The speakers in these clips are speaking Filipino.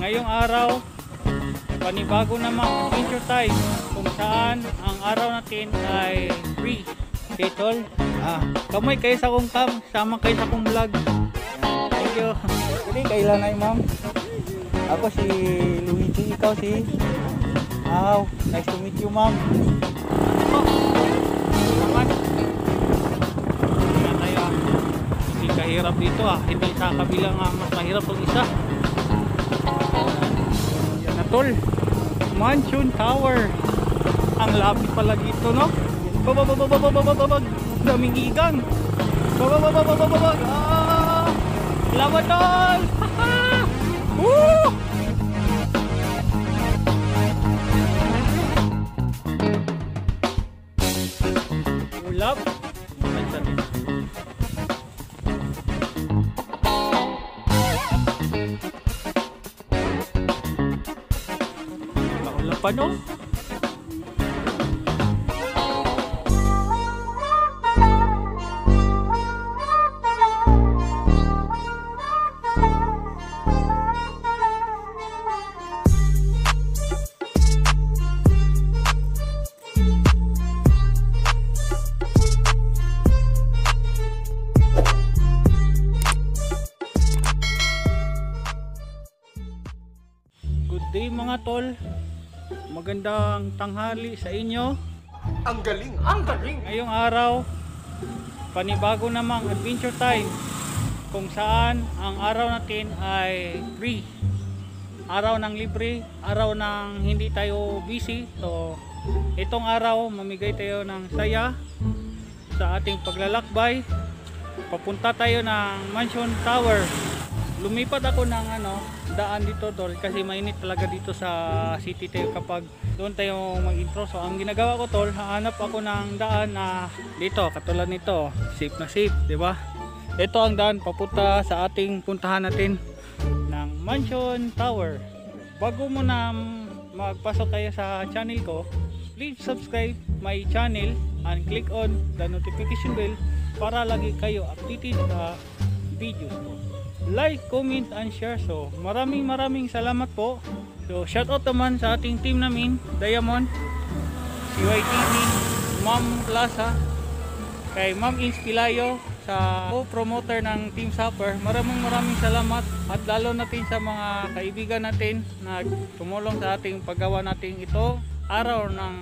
Ngayong araw, panibago namang adventure time kung saan ang araw natin ay free. Okay tol, kamay kayo sa kong cam, sama kayo sa kong vlog. Thank you. Jadi kailan ay ma'am? Ako si Luigi, ikaw si nice to meet you ma'am. Hindi kahirap dito hindi sa kabilang mas mahirap ang isa. Yan na tol, Mansion Tower. Ang lapit pala dito no. Bababababababababag, daming igang. Bababababababag, laban tol. Woo! Ulap. Ulapan no? Good day mga tol. Magandang tanghali sa inyo. Ang galing, ang galing. Ngayong araw, panibago namang adventure time kung saan ang araw natin ay free. Araw ng libre, araw ng hindi tayo busy. So, itong araw mamigay tayo ng saya sa ating paglalakbay. Papunta tayo ng Mansion Tower. Lumipat ako ng daan dito tol kasi mainit talaga dito sa city tayo kapag doon tayo mag-intro. So ang ginagawa ko tol, hanap ako ng daan na dito katulad nito, safe na safe, di ba? Ito ang daan papunta sa ating puntahan natin ng Mansion Tower. Bago mo na magpasok kayo sa channel ko, please subscribe my channel and click on the notification bell para lagi kayo updated sa videos ko. Like, comment, and share. So maraming salamat po. So shout out naman sa ating team namin, Diamond, CYTV, Ma'am Plaza, kay Ma'am Inspilayo sa co-promoter ng Team Sapper. Maraming salamat at lalo natin sa mga kaibigan natin na tumulong sa ating paggawa natin ito araw ng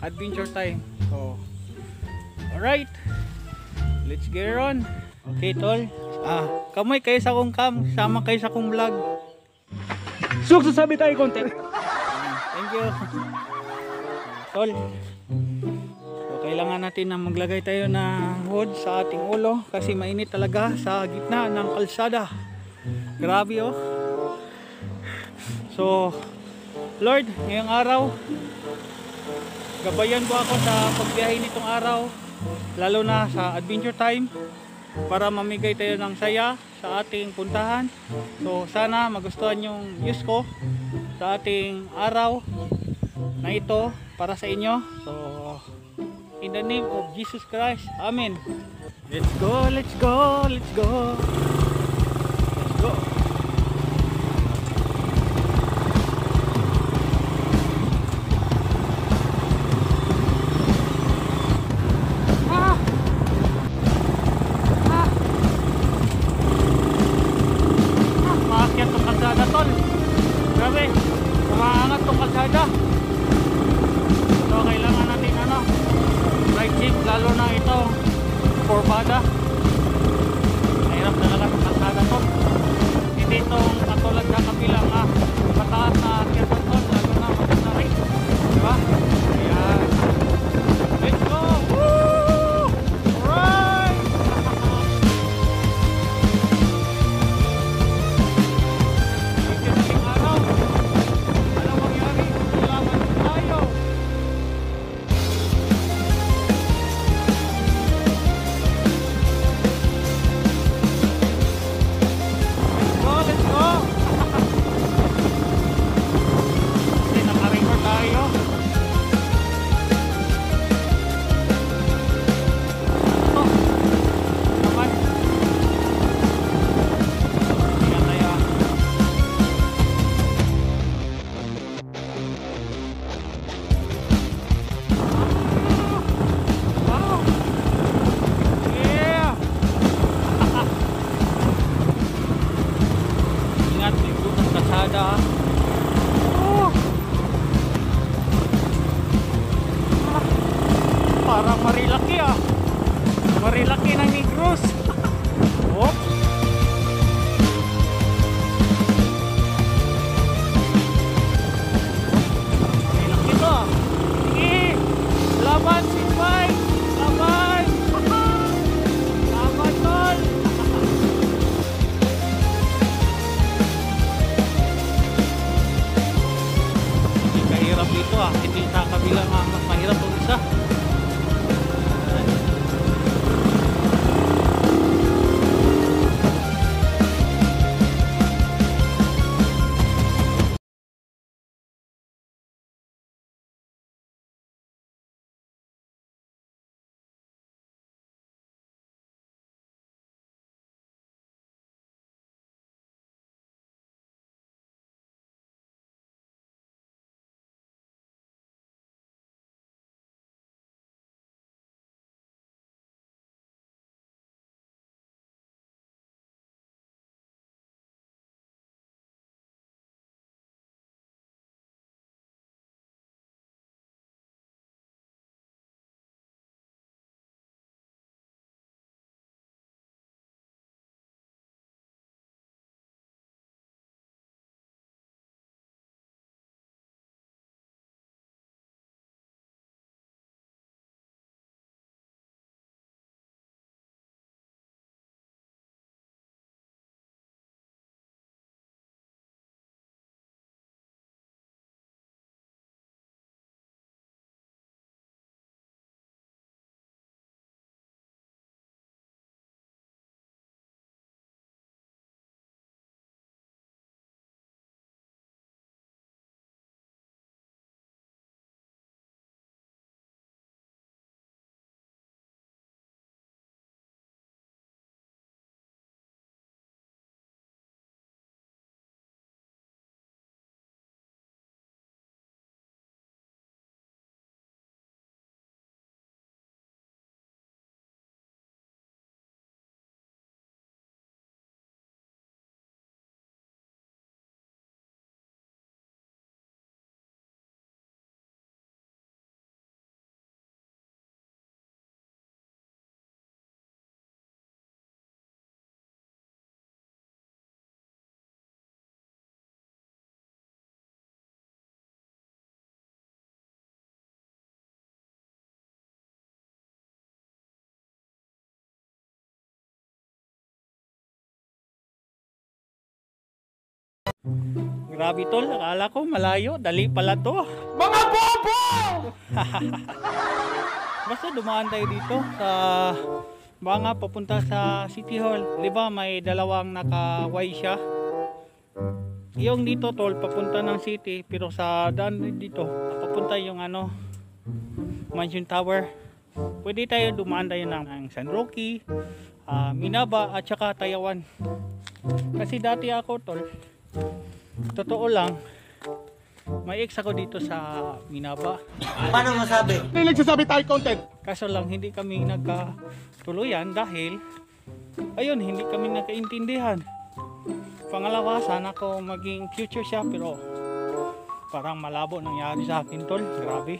adventure time. So alright, let's get it on. Okay tol, kamay kayo sa kong cam, sama kayo sa kong vlog. Sukses sabi tayo content. Thank you tol. So kailangan natin na maglagay tayo ng hood sa ating ulo kasi mainit talaga sa gitna ng kalsada. Grabe So Lord, ngayong araw gabayan mo ako sa pagbiyahe nitong araw, lalo na sa adventure time, para mamigay tayo ng saya sa ating puntahan. So sana magustuhan yung views ko sa ating araw na ito para sa inyo. So in the name of Jesus Christ, Amen. Let's go, let's go, let's go. Let's go. Grabe, umaangat tong kalsada. So kailangan natin ride jeep, lalo na ito Corbada. Mahirap talaga sa kalsada to. Hindi itong katulad sa kabilang mataas na kirtan to, lalo na maganda rin, diba? Ayan, let's go. Woo! Alright. Araw, alam mangyari, Laki ng Negros. Oh. Laki to ah. Sige. Laban si Spy. Laban. Laban tol. Hindi kahirap dito ah. Hindi sa kabila nga mas mahirap ang isa. Grabe tol, akala ko malayo, dali pala to. Mga bobo! Basta dumaan tayo dito sa Banga papunta sa City Hall. 'Di ba may dalawang naka-Y siya? Yung dito tol papunta ng city, pero sa daan dito papunta yung ano Mansion Tower. Pwede tayo dumaan tayo ng San Roque, Minaba at saka Tayawan. Kasi dati ako tol, totoo lang, may ex ako dito sa Minaba. Paano masabi? May nagsasabi tayo content. Kaso lang hindi kami nagkatuluyan dahil ayun, hindi kami nagkaintindihan. Pangalawa, sana ko maging future siya pero parang malabo nangyari sa akin tol. Grabe.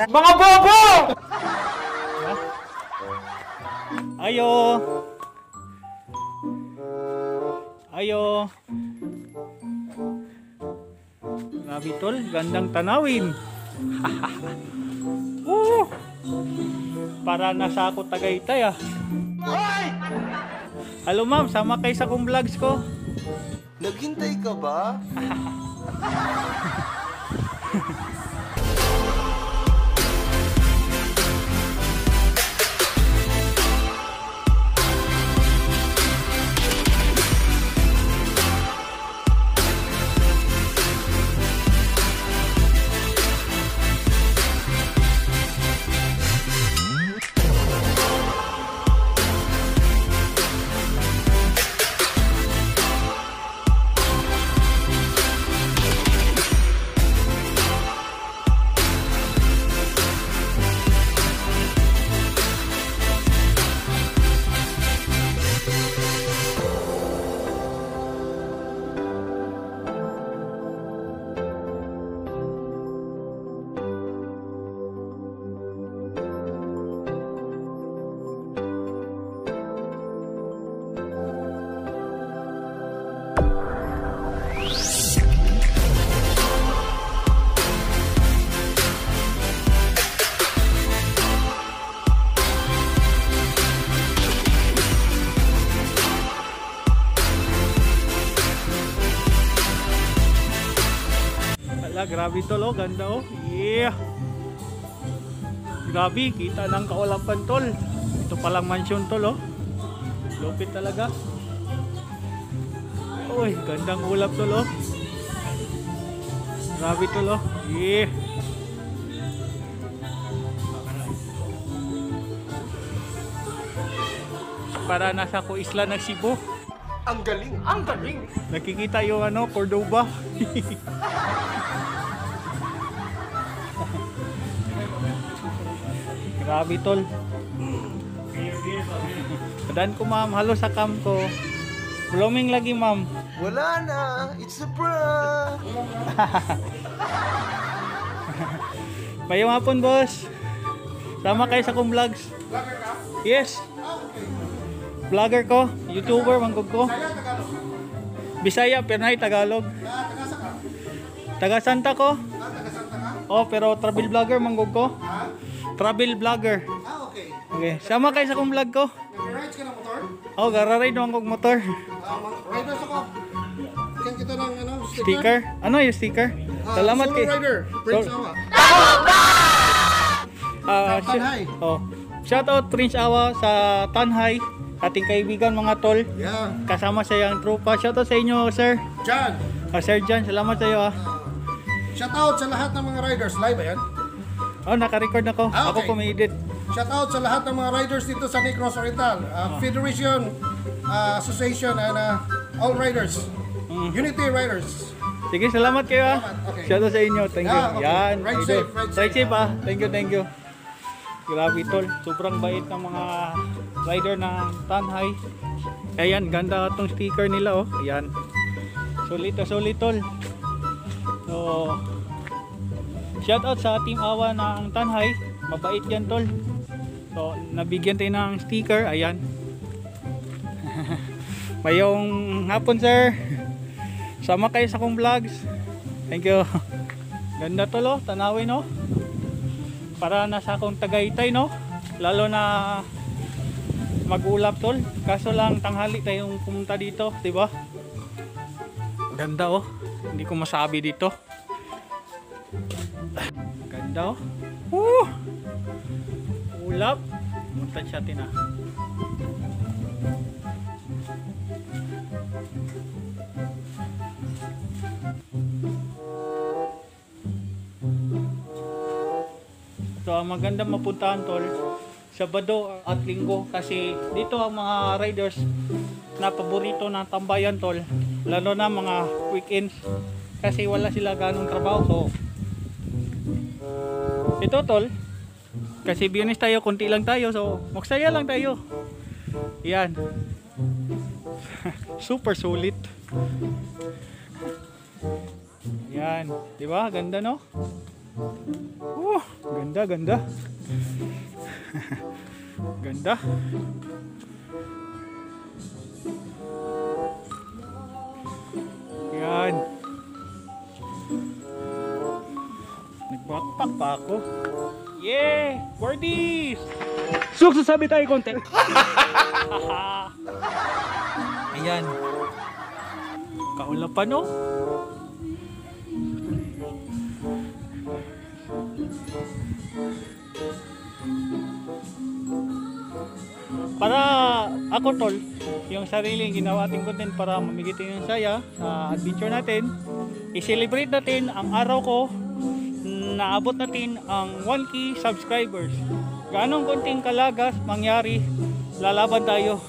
Mga bobo! Ayo. Ayo. Grabe tol, gandang tanawin. Para nasa ako Tagaytay ah. Hello ma'am, sama kayo sa kong vlogs ko. Naghintay ka ba? Wala, grabe tol oh, ganda oh. Yeah. Grabe, kita ng kaulapan tol. Ito palang mansion tol oh. Lupit talaga. Uy, gandang ulap tol oh. Grabe tol oh. Yeah. Para nasa ko isla ng Cebu. Ang galing, ang galing. Nakikita yung ano, Cordoba. Grabe tol. Padaan ko ma'am, halo sa cam ko. Blooming lagi ma'am. Wala na, it's a prank. Mayong hapon boss. Sama kayo sa kong vlogs. Vlogger ka? Yes. Okay. Vlogger ko, YouTuber, manggog ko. Kaya Tagalog. Bisaya, Pinay, Tagalog. Tagasa ka? Taga Santa ko. Taga Santa ka? Oh, pero travel vlogger manggog ko. Ha? Travel vlogger. Okay. Okay, sama kayo sa kong vlog ko. Nag-rides ka ng motor? Oh, gara-ride naman kong motor. Riders ako. Bigyan kita ng ano, Sticker? Ano yung sticker? Salamat Solo kay... rider, Prince Awa. Tanhay. Oh. Shout out Prince Awa sa Tanhay. Ating kaibigan mga tol. Yeah. Kasama sa yung tropa. Shout out sa inyo, sir. John. Sir John, salamat sa iyo ah. Shout out sa lahat ng mga riders. Live ba yan? Oh, naka-record na ko. Ah, Ako okay. pumi-edit. Shout out sa lahat ng mga riders dito sa Negros Oriental. Federation Association and all riders. Unity Riders. Sige, salamat kayo ah. Salamat, okay. Shout out sa inyo. Thank you. Yeah, okay. Yan. Ride idol. safe, ride Ride safe. safe ah. Thank you, thank you. Grabe tol. Sobrang bait ng mga rider ng Tanhay. Ayan, ganda tong sticker nila oh. Ayan. Sulit na sulit tol. So, shout out sa Team Awa ng Tanhay. Mabait yan tol. So, nabigyan tayo ng sticker. Ayan. Mayong hapon sir. Sama kayo sa kong vlogs. Thank you. Ganda tol oh. Tanawin oh. Para nasa akong Tagaytay no. Lalo na mag-ulap tol. Kaso lang tanghali tayong pumunta dito, 'di ba? Ganda oh. Hindi ko masabi dito. Ganda oh. Ulap. Punta siya tina. So ang magandang mapuntahan tol, Sabado at Linggo kasi dito ang mga riders na paborito ng tambayan tol, lalo na mga weekends kasi wala sila ganong trabaho. So ito tol, kasi Biyernes tayo, konti lang tayo, so magsaya lang tayo. Yan. Super sulit. Yan, di ba? Ganda no? Ganda, ganda. Ganda. Yan. Nag-backpack pa ako. Yeah! Birdies! Suksasabi tayo konti. Ayan. Kaulapan no? Para ako tol, yung sariling ginawa ating content para mamigitin yung saya sa adventure natin, i-celebrate natin ang araw ko, naabot natin ang 1K subscribers. Ganong konting kalagas mangyari, lalaban tayo.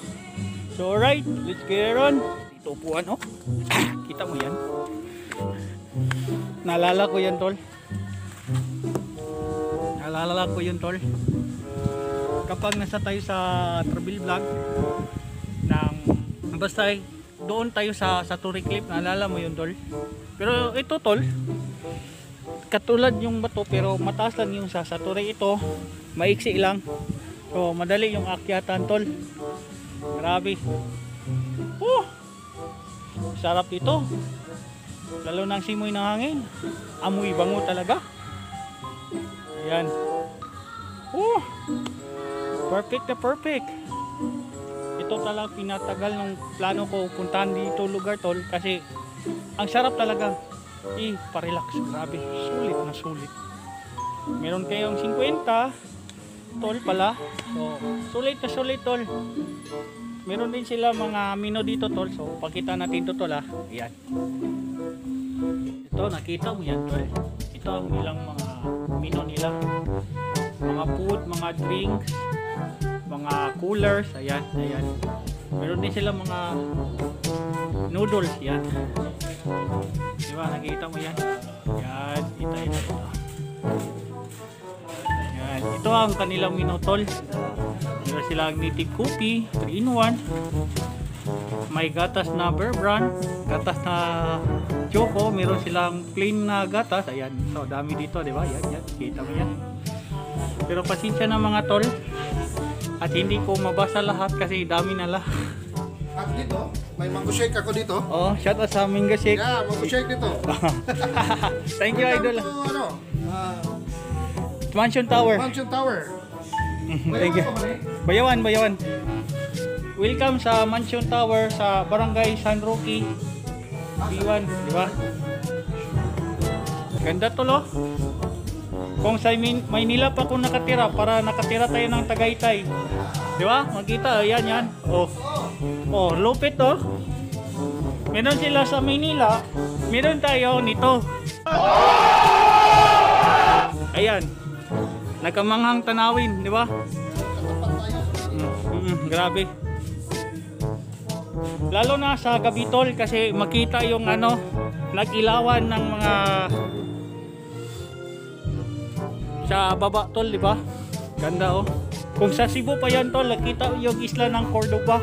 So alright, let's get it on. Dito upuan oh. Kita mo yan? Naalala ko yan tol. Naalala ko yun tol. Kapag nasa tayo sa travel vlog ng basta doon tayo sa Turi Cliff, naalala mo yun tol. Pero ito tol, katulad yung bato pero mataas lang yung sa Turi, ito maiksi lang. So madali yung akyatan tol. Grabe. Sarap dito. Lalo ng simoy ng hangin. Amoy bango talaga. Ayan. Perfect na perfect. Ito talaga pinatagal ng plano ko puntahan dito lugar tol kasi ang sarap talaga. Pa-relax. Grabe, sulit na sulit. Meron kayong 50 tol pala. So, sulit na sulit tol. Meron din sila mga menu dito tol. So, pakita natin to tol Ayan. Ito, nakita mo yan tol. Ito ang ilang mga menu nila. Mga food, mga drinks, mga coolers. Ayan, ayan. Meron din sila mga noodles. Yan. Diba, nakita mo yan? Yan, ito. Yan, ito ang kanilang menu tol. Meron silang native coffee, 3-in-1. May gatas na Bear Brand, gatas na choco, meron silang plain na gatas. Ayan, so dami dito, di ba? Yan, kita mo yan. Pero pasensya na mga tol. At hindi ko mabasa lahat kasi dami na lah. At dito, may mango shake ako dito. Oh, shout out sa Minga Shake. Yeah, mango shake dito. Thank you, idol. Ano? Mansion Tower. Mansion Tower. Thank you. Bayawan. Welcome sa Mansion Tower sa Barangay San Roque. B1, di ba? Ganda to lo. Kung sa Maynila pa kung nakatira, para nakatira tayo ng Tagaytay. Di ba? Makita, yan. Oh, lupit to. Meron sila sa Maynila, meron tayo nito. Ayan. Nagkamanghang tanawin, di ba? Grabe. Lalo na sa gabi tol kasi makita yung nag-ilawan ng mga sa baba tol, di ba? Ganda oh. Kung sa Cebu pa yan tol, nakita yung isla ng Cordoba.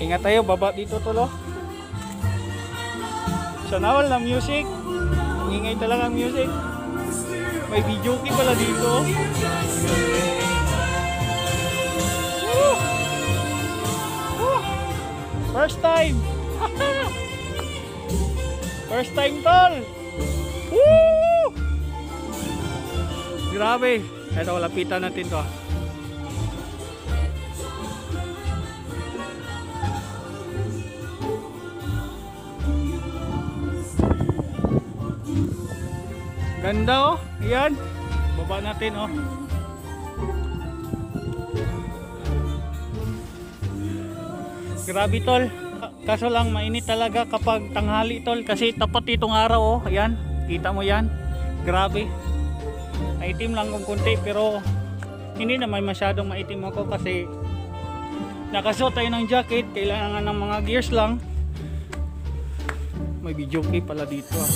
Ingat tayo, baba dito tol oh. Sa nawal na music. Ingay talaga ang music. May video key pala dito oh. Woo! Woo! First time. First time tol. Woo! Grabe. Ito, lapitan natin to. Ganda oh. Ayan. Baba natin oh. Grabe tol. Kaso lang mainit talaga kapag tanghali tol kasi tapat itong araw oh. Ayan. Kita mo yan. Grabe. Maitim lang kung kunti pero hindi naman masyadong maitim ako kasi nakasuot tayo ng jacket. Kailangan ng mga gears lang. May video key pala dito ah.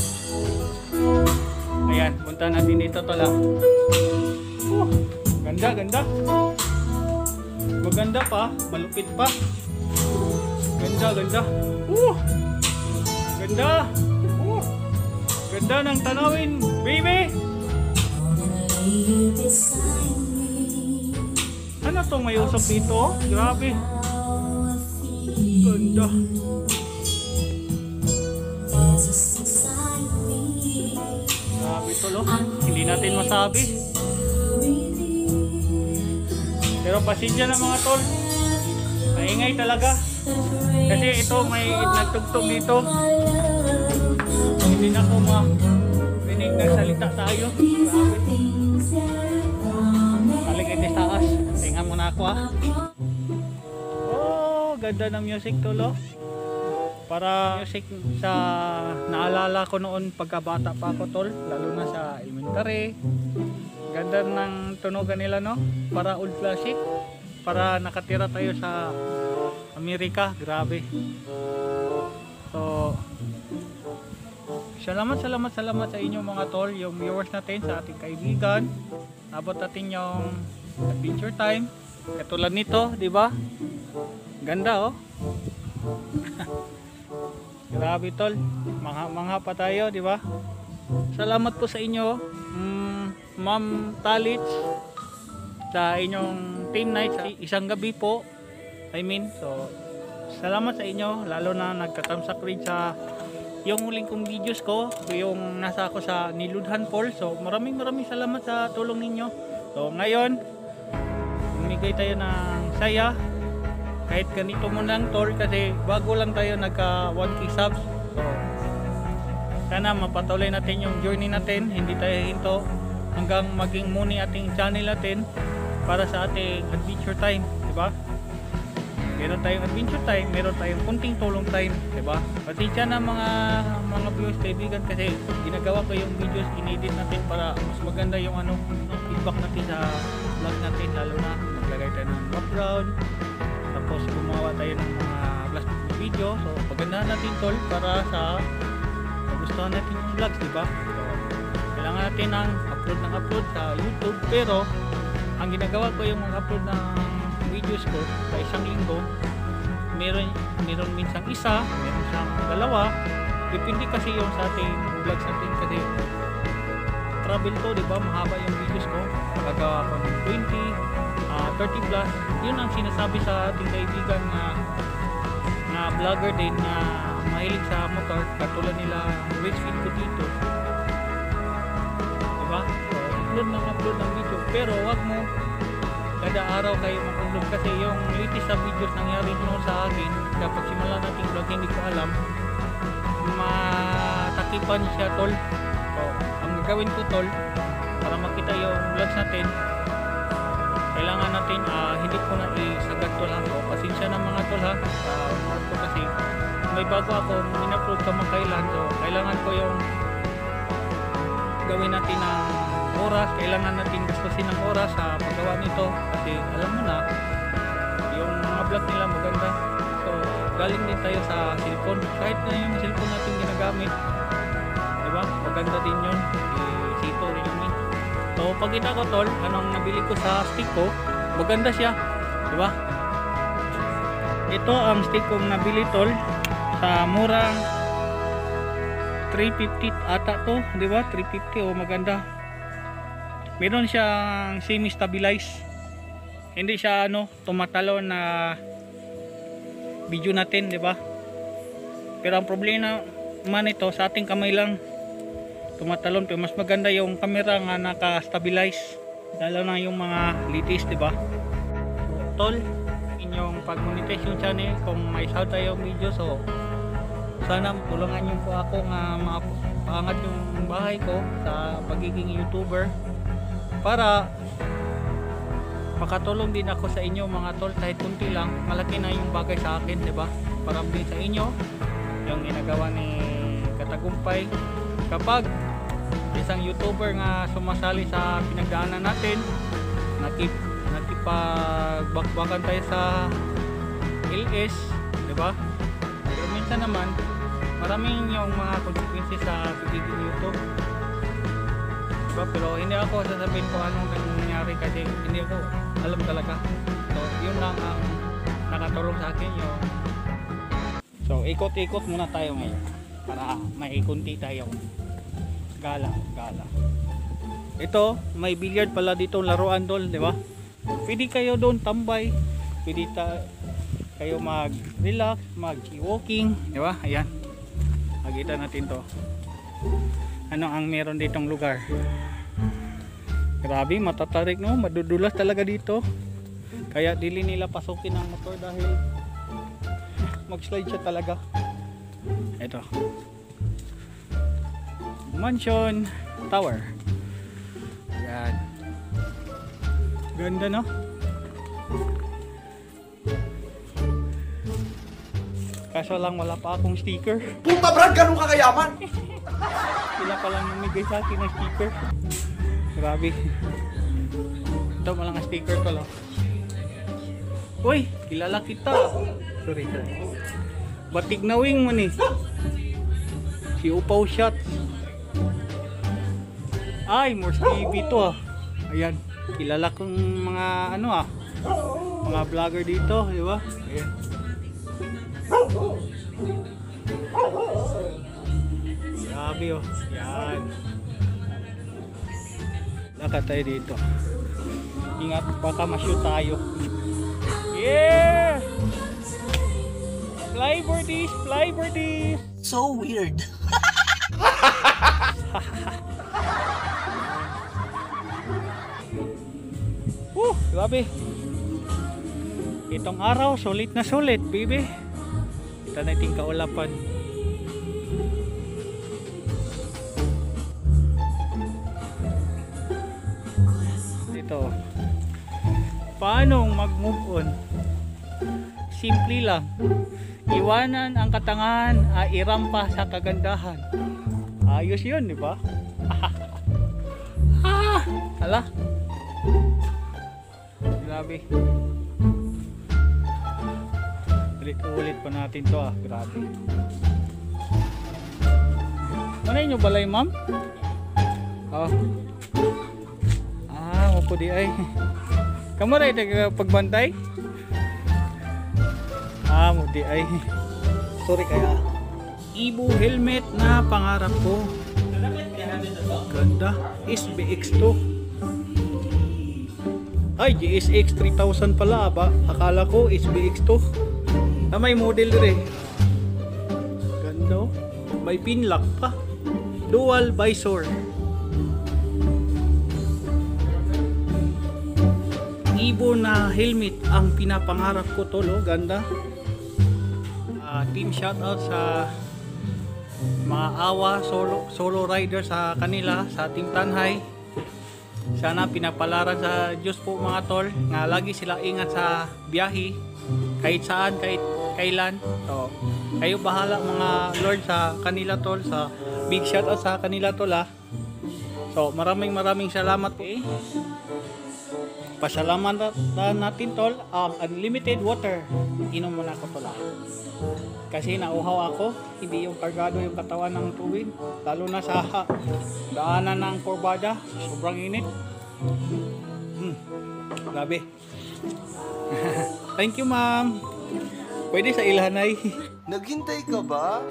Ayan, punta natin dito tala. Ganda. Maganda pa, malupit pa. Ganda. Ganda. Ganda ng tanawin, baby. Ano tong may usok dito? Grabe. Ganda. Grabe tol oh. Hindi natin masabi. Pero pasensya na mga tol. Maingay talaga. Kasi ito may nagtugtog dito. Hindi na ako marinig ng salita tayo. Maligay din sa taas. Tingnan mo na ako ah. Oh, ganda ng music tol oh. Para music sa naalala ko noon pagkabata pa ako tol, lalo na sa elementary. Ganda ng tunogan nila no, para old classic, para nakatira tayo sa Amerika. Grabe. So salamat sa inyo mga tol, yung viewers natin, sa ating kaibigan. Abot natin yung adventure time katulad nito, di ba? Ganda oh. Grabe tol, mangha pa tayo, di ba? Salamat po sa inyo, Ma'am Talits, sa inyong team night sa isang gabi po. So salamat sa inyo, lalo na nagkatamsak rin sa yung huling kong videos ko, yung nasa ako sa Niludhan Falls. So maraming salamat sa tulong ninyo. So ngayon, bumigay tayo ng saya. Kahit ganito mo lang tol kasi bago lang tayo nagka 1K subs. So, sana mapatuloy natin yung journey natin, hindi tayo hinto hanggang maging muni ating channel natin para sa ating adventure time, di ba? Meron tayong adventure time, meron tayong kunting tulong time, di ba? Pasensya na mga viewers, kaibigan, kasi ginagawa ko yung videos, inedit natin para mas maganda yung feedback natin sa vlog natin, lalo na maglagay tayo ng background, tapos gumawa tayo ng mga plastic video. So pagandahan natin tol para sa magustuhan natin yung vlogs, di ba? So, kailangan natin ng upload sa YouTube, pero ang ginagawa ko yung mag-upload ng videos ko sa isang linggo, meron minsan isa, meron siyang dalawa, depende kasi yung sa ating vlogs natin, kasi travel to, di ba? Mahaba yung videos ko, magagawa ko ng 30 plus. Yun ang sinasabi sa ating kaibigan na vlogger din na mahilig sa motor, katulad nila Richfield ko dito, di ba? So upload ng video, pero wag mo kada araw kayo mag-upload, kasi yung latest sa videos nangyari noon sa akin kapag simula nating vlog, hindi ko alam, matakipan siya tol. So ang gagawin ko tol, para makita yung vlogs natin, kailangan natin hindi ko na isagad tol ha. So pasensya na mga tol ha, ko kasi may bago ako in-upload kamakailan, so kailangan ko yung gawin natin ng oras, kailangan natin gastusin ng oras sa paggawa nito, kasi alam mo na yung mga vlog nila maganda. So galing din tayo sa cellphone, kahit na yung cellphone natin ginagamit, diba, maganda din yun, sito rin namin. So pagkita ko tol, anong nabili ko sa stick ko, maganda siya, diba? Ito ang stick kong nabili tol, sa murang 350 ata to, diba? 350, maganda. Meron siyang semi-stabilize, hindi siya tumatalon na video natin, di ba? Pero ang problema man ito, sa ating kamay lang tumatalon, pero mas maganda yung camera nga naka-stabilize, lalo na yung mga latest, di ba? Tol, inyong pag-monetize yung channel, kung may sound tayong video, so sana tulungan niyo po ako nga mapaangat yung bahay ko sa pagiging YouTuber, para makatulong din ako sa inyo mga tol, kahit kunti lang, malaki na yung bagay sa akin, di ba? Para din sa inyo yung ginagawa ni Katagumpay, kapag isang YouTuber nga sumasali sa pinagdaanan natin, nakipagbakbakan tayo sa LS, di ba? Pero minsan naman maraming yung mga consequences sa pagiging YouTube, diba? Pero hindi ako sasabihin ko anong nangyari, kasi hindi ako alam talaga. So yun lang ang nakatulong sa akin yung... So ikot-ikot muna tayo ngayon para may kunti tayo gala. Ito may billiard pala dito, laruan dol, di ba? Pwede kayo doon tambay, pwede kayo mag-relax, mag-walking, di ba? Ayan, makita natin to, ano ang meron ditong lugar. Grabe, matatarik no, madudulas talaga dito, kaya dili nila pasukin ang motor dahil mag-slide siya talaga. Ito, Mansion Tower. Yan, ganda no. Kaso lang wala pa akong sticker. Puta Brad, ganun ka kayaman? Sila pa lang namigay sa akin ng sticker. Grabe. Ito mo lang ang sticker ko lang. Uy, kilala kita. Sorry. Batig na wing man eh. Si Upaw Shot. Ay, Morse TV to ah. Ayan, kilala kong mga mga vlogger dito, di ba? Ayan. Grabe oh. Yan. Lakad tayo dito. Ingat, baka ma-shoot tayo. Yeah! Fly birdies! So weird. Grabe. Itong araw, sulit na sulit, baby. Kita natin kaulapan. Paano mag-move on? Simple lang. Iwanan ang katangahan, irampa sa kagandahan. Ayos yun, di ba? Hala. Grabe. Ulit pa natin to grabe. Manay nyo balay, ma'am? Oh. Opo di ay. Kamu rin pagbantay? Mo di ay. Sorry kaya. Ibu helmet na pangarap ko. Ganda. SBX to. Ay, GSX 3000 pala ba? Akala ko SBX to. May model rin. Ganda. May pin lock pa. Dual visor. Ibo na helmet ang pinapangarap ko tol. Ganda. Team shoutout sa mga awa solo rider sa kanila sa Team Tanhay. Sana pinapalaran sa Diyos po mga tol nga lagi sila ingat sa biyahe kahit saan, kahit kailan. So, kayo bahala mga Lord sa kanila tol, sa big shoutout sa kanila tol So maraming salamat Pasalamat natin tol ang unlimited water. Inom muna ako tol kasi nauhaw ako, hindi yung kargado yung katawan ng tubig, lalo na sa daanan ng kurbada, sobrang init. Grabe. Thank you ma'am. Pwede sa ilhanay. Naghintay ka ba?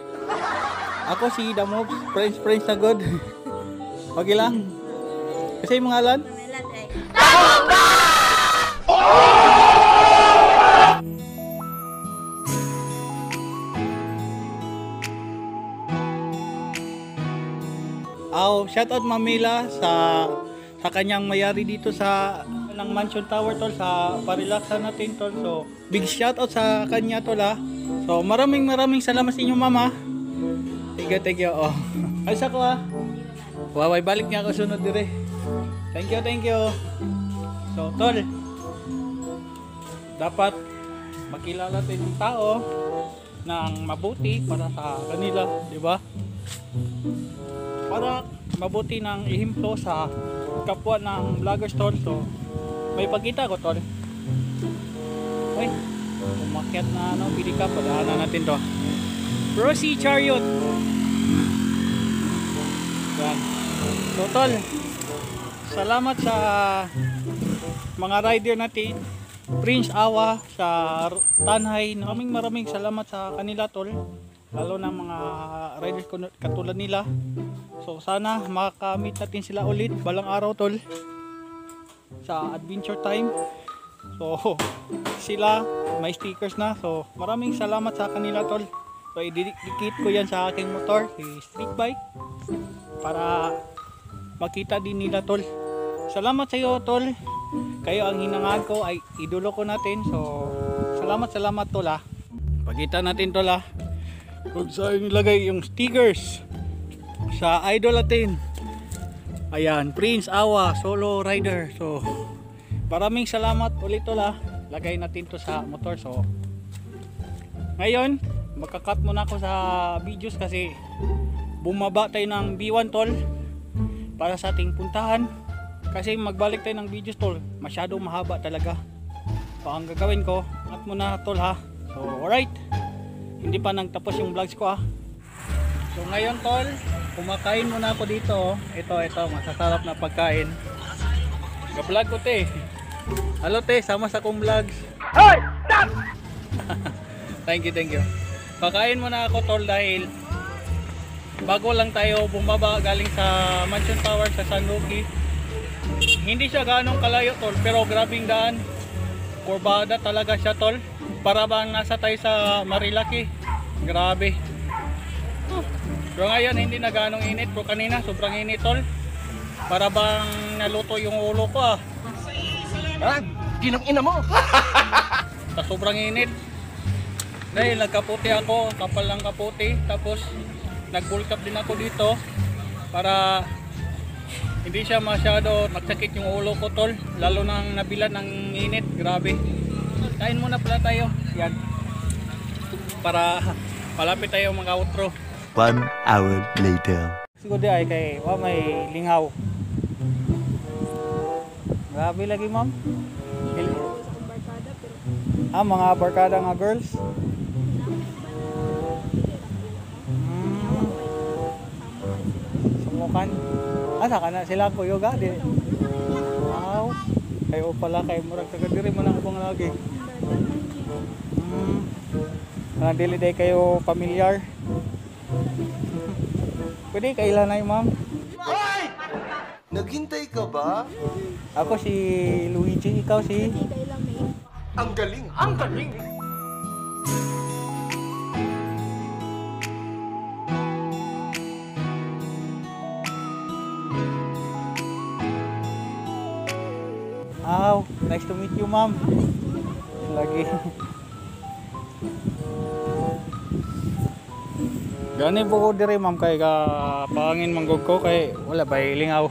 Ako si Damo, friends na good. Okay lang. Kasi yung mga alan? Shoutout Mamila sa kanyang mayari dito sa ng Mansion Tower tol, sa parilaksan natin tol. So big shoutout sa kanya tol So maraming salamat sa inyo mama. Thank you. Ay sa ko Waway balik niya ako sunod dire. Thank you. So tol, dapat makilala tayo ng tao ng mabuti para sa kanila, di ba? Para mabuti ng ihimplo sa kapwa ng vloggers tol. So may pagkita ko tol. Uy, umakyat na bili ka, padaanan natin to. Rosie Chariot. Yan. So tol, salamat sa mga rider natin, Prince Awa sa Tanhay. Maraming salamat sa kanila tol, lalo na mga riders katulad nila. So sana makamit natin sila ulit balang araw tol sa adventure time. So sila may stickers na. So maraming salamat sa kanila tol. So ididikit ko yan sa aking motor, street bike, para makita din nila tol. Salamat sa iyo tol. Kayo ang hinangaan ko, ay idolo ko natin. So salamat tol Pagkita natin tol kung saan nilagay yung stickers sa idol natin. Ayan, Prince Awa solo rider. So maraming salamat ulit tol Lagay natin to sa motor. So ngayon magka-cut muna ako sa videos kasi bumaba tayo ng B1 tol para sa ating puntahan. Kasi magbalik tayo ng videos tol, masyadong mahaba talaga. So ang gagawin ko, cut muna tol So alright, hindi pa nagtapos yung vlogs ko So ngayon tol, kumakain muna ako dito. Ito masasarap na pagkain. Ga-vlog ko te. Hello te, sama sa akong vlogs. Hoy! Stop! Thank you. Kakain muna ako tol dahil bago lang tayo bumaba galing sa Mansion Tower sa San Roque. Hindi siya ganong kalayo tol, pero grabing daan. Kurbada talaga siya tol. Para bang nasa tayo sa Marilaki. Grabe. Pero ngayon hindi na ganong init, pero kanina sobrang init tol. Para bang naluto yung ulo ko Ginang ina mo! Sa sobrang init. Dahil nagkaputi ako, kapal ng kaputi. Tapos nag-bulk up din ako dito para Hindi siya masyado magsakit yung ulo ko tol, lalo nang nabilan ng init, grabe. Kain muna pala tayo, yan. Para malapit tayo mag-outro. 1 hour later. Siguro di ay kay may lingaw. Grabe lagi ma'am. Mga barkada nga girls. Sumukan. Saka na sila ko yoga di. Wow. Kayo pala kay murag taga diri man ang kong lagi. Dili day kayo pamilyar. Pwede kailan na ma'am? Naghintay ka ba? Ako si Luigi, ikaw si? Ang galing! Ang galing! Nice to meet you ma'am. Lagi. Gani po ko dire ma'am kay ka pangin manggog ko kay wala ba lingaw.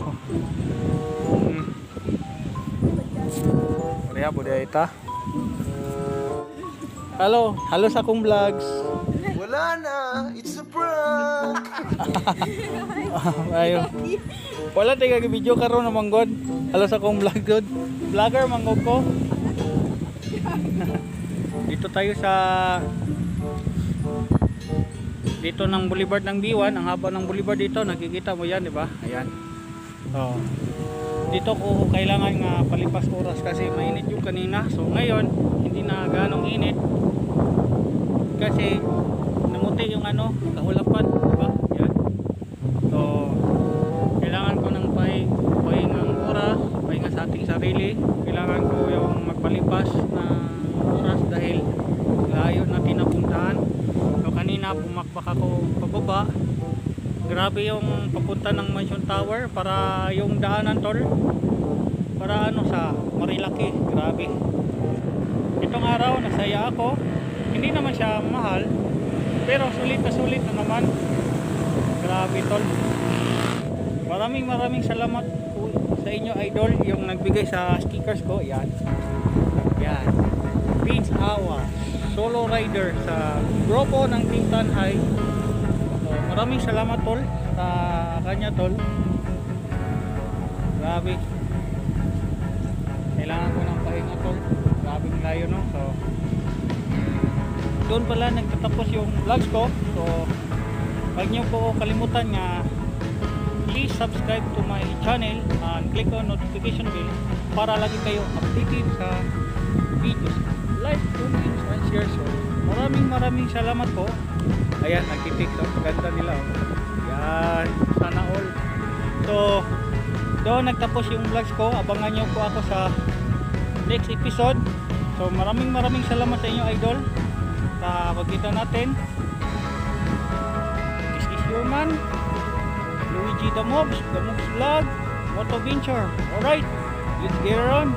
Kaya po ita. Hello sa akong vlogs. Wala na! It's a prank! Ayo. Wala tayo video karon na manggod. Hello sa akong vlog god. Vlogger manggod ko. Dito tayo sa dito ng Boulevard ng Biwan, ang haba ng Boulevard dito, nakikita mo yan, di ba? Ayan. So, dito ko kailangan nga palipas oras kasi mainit yung kanina. So ngayon, hindi na ganong init. Kasi namuti yung kahulapan, di ba? Yan. So, kailangan ko ng pahingang oras, pahinga sa ating sarili. Kailangan ko yung magpalipas na oras dahil layo natin napuntahan. So kanina pumakbak ako pababa. Grabe yung papunta ng Mansion Tower para yung daanan tol. Para sa Marilaki, grabe. Itong araw nasaya ako. Hindi naman siya mahal, pero sulit na naman. Grabe tol. Maraming salamat po sa inyo idol yung nagbigay sa stickers ko. Yan. Prince Awa, solo rider sa grupo ng Team Tanhay. So, maraming salamat tol sa kanya tol. Grabe. Kailangan ko ng pahinga tol. Grabing layo no. So doon pala nagtatapos yung vlogs ko. So huwag niyo po kalimutan nga please subscribe to my channel and click on notification bell para lagi kayo updated sa videos. Like, comment, and share. So maraming salamat po. Ayan, nagtitik. So ganda nila. Yan, sana all. So doon nagtapos yung vlogs ko. Abangan nyo po ako sa next episode. So maraming salamat sa inyo idol sa pagkita natin. This is your man Luigi the Mobs Vlog Moto Venture. Alright, let's get it on.